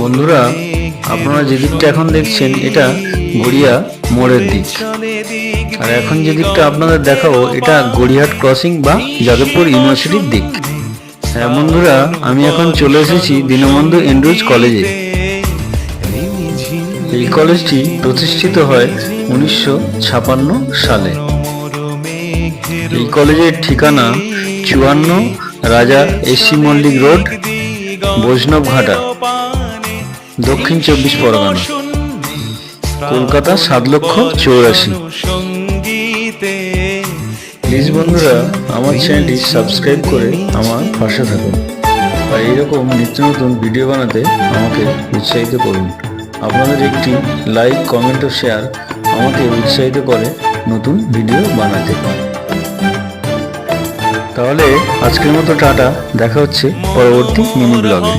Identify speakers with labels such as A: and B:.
A: বন্ধুরা, আপনারা যে দিকটা এখন দেখছেন এটা গড়িয়া মোড়ের দিক, আর এখন যে দিকটা আপনাদের দেখাবো এটা গড়িয়াহাট ক্রসিং বা যাদবপুর ইউনিভার্সিটির দিক। হ্যাঁ বন্ধুরা, আমি এখন চলে এসেছি দীনবন্ধু এন্ড্রুজ কলেজে। এই কলেজটি প্রতিষ্ঠিত হয় 1956 সালে। এই কলেজের ঠিকানা 54 রাজা এসি মল্লিক রোড, বৈষ্ণবঘাটা, দক্ষিণ 24 পরগনা, কলকাতা 7,84,000। প্লিজ বন্ধুরা, আমার চ্যানেলটি সাবস্ক্রাইব করে আমার পাশে থাকুন আর এইরকম নিত্য নতুন ভিডিও বানাতে আমাকে উৎসাহিত করুন। আপনাদের একটি লাইক, কমেন্ট ও শেয়ার আমাকে উৎসাহিত করে নতুন ভিডিও বানাতে। তাহলে আজকের মতো টাটা, দেখা হচ্ছে পরবর্তী মিনি ব্লগে।